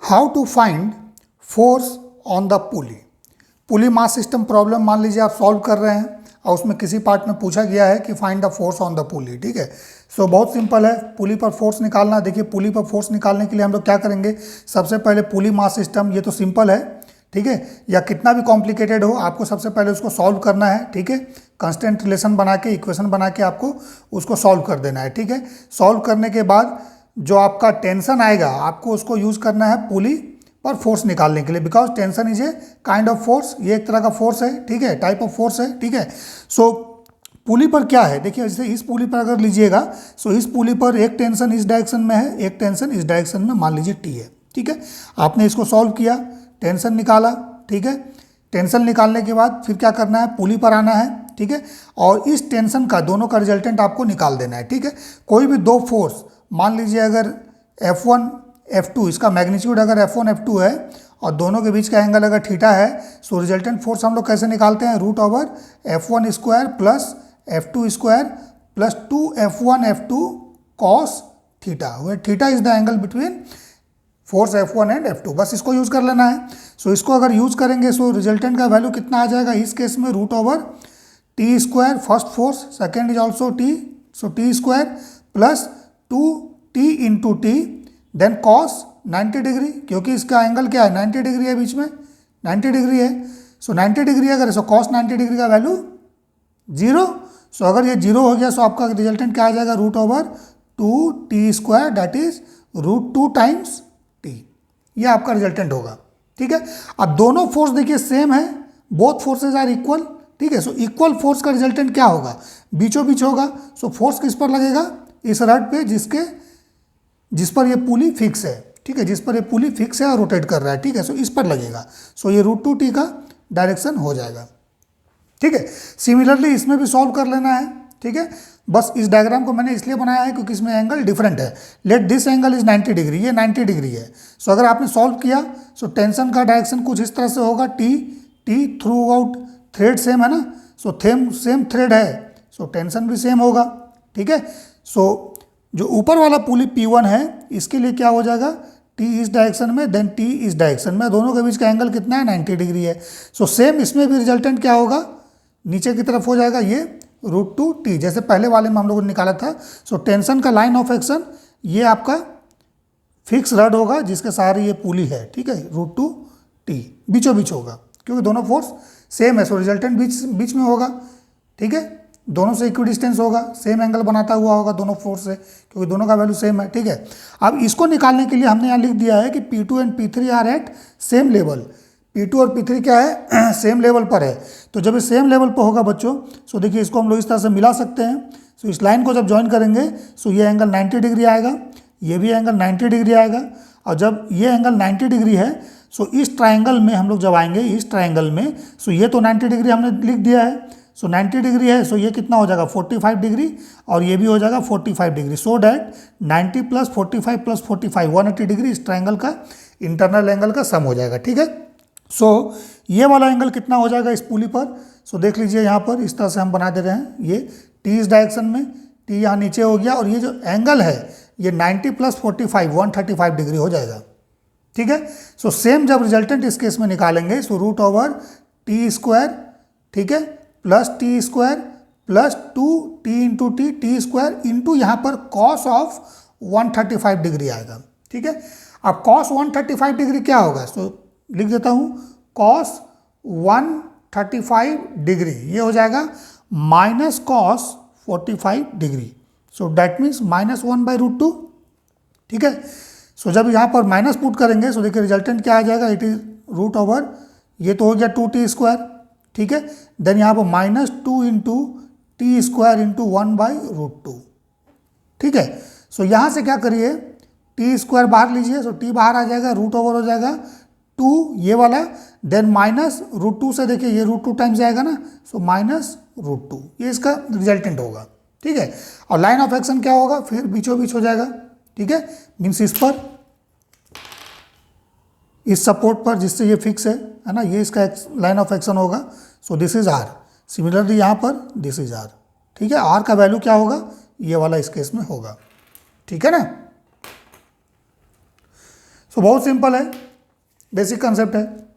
How to find force on the pulley. Pulley mass system problem मान लीजिए आप solve कर रहे हैं और उसमें किसी पार्ट में पूछा गया है कि find the force on the पुली। ठीक है, सो बहुत सिंपल है पुली पर फोर्स निकालना। देखिए पुली पर फोर्स निकालने के लिए हम लोग क्या करेंगे, सबसे पहले पुली मास सिस्टम, ये तो सिंपल है, ठीक है, या कितना भी कॉम्प्लिकेटेड हो आपको सबसे पहले उसको सॉल्व करना है। ठीक है, कांस्टेंट रिलेशन बना के, इक्वेशन बना के आपको उसको सॉल्व कर देना है। ठीक है, सॉल्व करने के बाद जो आपका टेंशन आएगा आपको उसको यूज़ करना है पुली पर फोर्स निकालने के लिए, because tension is a kind of force, ये एक तरह का फोर्स है। ठीक है, टाइप ऑफ फोर्स है। ठीक है, सो पुली पर क्या है, देखिए जैसे इस पुली पर अगर लीजिएगा, सो इस पुली पर एक टेंशन इस डायरेक्शन में है, एक टेंशन इस डायरेक्शन में, मान लीजिए टी है। ठीक है, आपने इसको सॉल्व किया, टेंशन निकाला। ठीक है, टेंशन निकालने के बाद फिर क्या करना है, पुली पर आना है। ठीक है, और इस टेंशन का दोनों का रिजल्टेंट आपको निकाल देना है। ठीक है, कोई भी दो फोर्स, मान लीजिए अगर F1 F2, इसका मैग्नीट्यूड अगर F1 F2 है और दोनों के बीच का एंगल अगर थीटा है, सो रिजल्टेंट फोर्स हम लोग कैसे निकालते हैं, root over F1 square plus F2 square plus 2F1 F2 cos theta, where theta is the angle between force F1 and F2। बस इसको यूज़ कर लेना है। सो इसको अगर यूज़ करेंगे सो रिजल्टेंट का वैल्यू कितना आ जाएगा, इस केस में root over T square, first force, second is also T, so T square plus 2t into T, then cos 90 degree, क्योंकि इसका एंगल क्या है, 90 डिग्री है, बीच में 90 डिग्री है। सो 90 डिग्री अगर, सो कॉस 90 डिग्री का वैल्यू 0। सो अगर ये 0 हो गया सो आपका रिजल्टेंट क्या आ जाएगा, root over 2t square, that is root 2 times T, ये आपका रिजल्टेंट होगा। ठीक है, अब दोनों फोर्स देखिए सेम है, बोथ फोर्सेज आर इक्वल। ठीक है, सो इक्वल फोर्स का रिजल्टेंट क्या होगा, बीचों बीच होगा। सो फोर्स किस पर लगेगा, इस रड पे जिस पर ये पुली फिक्स है। ठीक है, जिस पर ये पुली फिक्स है और रोटेट कर रहा है। ठीक है, सो इस पर लगेगा, सो ये रूट 2t का डायरेक्शन हो जाएगा। ठीक है, सिमिलरली इसमें भी सॉल्व कर लेना है। ठीक है, बस इस डायग्राम को मैंने इसलिए बनाया है क्योंकि इसमें एंगल डिफरेंट है। Let this angle is 90 degree, ये 90 डिग्री है। सो अगर आपने सॉल्व किया सो टेंशन का डायरेक्शन कुछ इस तरह से होगा, T through out, thread same है ना, सो सेम थ्रेड है, सो टेंशन भी सेम होगा। ठीक है, सो जो ऊपर वाला पुली P1 है इसके लिए क्या हो जाएगा, T इस डायरेक्शन में, देन T इस डायरेक्शन में, दोनों के बीच का एंगल कितना है, 90 डिग्री है। सो सेम इसमें भी रिजल्टेंट क्या होगा, नीचे की तरफ हो जाएगा ये रूट 2t, जैसे पहले वाले में हम लोगों ने निकाला था। सो टेंशन का लाइन ऑफ एक्शन ये आपका फिक्स रड होगा जिसके सहारे ये पुली है। ठीक है, रूट 2t बीचों बीच होगा क्योंकि दोनों फोर्स सेम है, सो रिजल्टेंट बीच में होगा। ठीक है, दोनों से इक्वी डिस्टेंस होगा, सेम एंगल बनाता हुआ होगा दोनों फोर्स से, क्योंकि दोनों का वैल्यू सेम है। ठीक है, अब इसको निकालने के लिए हमने यहाँ लिख दिया है कि P2 and P3 are at same level. P2 और P3 क्या है, सेम लेवल पर है। तो जब ये सेम लेवल पर होगा बच्चों, सो देखिए इसको हम लोग इस तरह से मिला सकते हैं। सो इस लाइन को जब ज्वाइन करेंगे सो ये एंगल 90 डिग्री आएगा, ये भी एंगल 90 डिग्री आएगा, और जब ये एंगल 90 डिग्री है सो इस ट्राइंगल में हम लोग जब आएंगे, इस ट्राइंगल में, सो ये तो 90 डिग्री हमने लिख दिया है, सो 90 डिग्री है, सो ये कितना हो जाएगा 45 डिग्री, और ये भी हो जाएगा 45 degree. So that 90 plus 45 plus 45 180 degree इस ट्राइंगल का इंटरनल एंगल का सम हो जाएगा। ठीक है, सो ये वाला एंगल कितना हो जाएगा इस पुली पर, सो देख लीजिए यहाँ पर इस तरह से हम बना दे रहे हैं, ये टी इस डायरेक्शन में, टी यहाँ नीचे हो गया, और ये जो एंगल है ये 90 प्लस 45 135 डिग्री हो जाएगा। ठीक है, सो सेम जब रिजल्टेंट इस केस में निकालेंगे so root over T square, ठीक है, plus T square plus 2t into T square into यहाँ पर कॉस ऑफ 135 डिग्री आएगा। ठीक है, अब कॉस 135 डिग्री क्या होगा, सो लिख देता हूँ, कॉस 135 डिग्री ये हो जाएगा minus cos 45 degree, so that means -1/√2। ठीक है, सो जब यहाँ पर माइनस पुट करेंगे सो देखिए रिजल्टेंट क्या आ जाएगा, इट इज रूट ओवर, ये तो हो गया 2t स्क्वायर। ठीक है, देन यहाँ पर -2 इंटू टी स्क्वायर इंटू 1/√2। ठीक है, सो यहाँ से क्या करिए, टी स्क्वायर बाहर लीजिए, सो टी बाहर आ जाएगा, रूट ओवर हो जाएगा 2 ये वाला, देन -√2 से देखिए ये √2 टाइम्स जाएगा ना, सो -√2 ये इसका रिजल्टेंट होगा। ठीक है, और लाइन ऑफ एक्शन क्या होगा, फिर बीचों बीच हो जाएगा। ठीक है, मीन्स इस पर, इस सपोर्ट पर जिससे ये फिक्स है ना, ये इसका लाइन ऑफ एक्शन होगा। So this is R, similarly यहाँ पर दिस इज आर। ठीक है, आर का वैल्यू क्या होगा, ये वाला इस केस में होगा। ठीक है ना, सो बहुत सिंपल है, बेसिक कंसेप्ट है।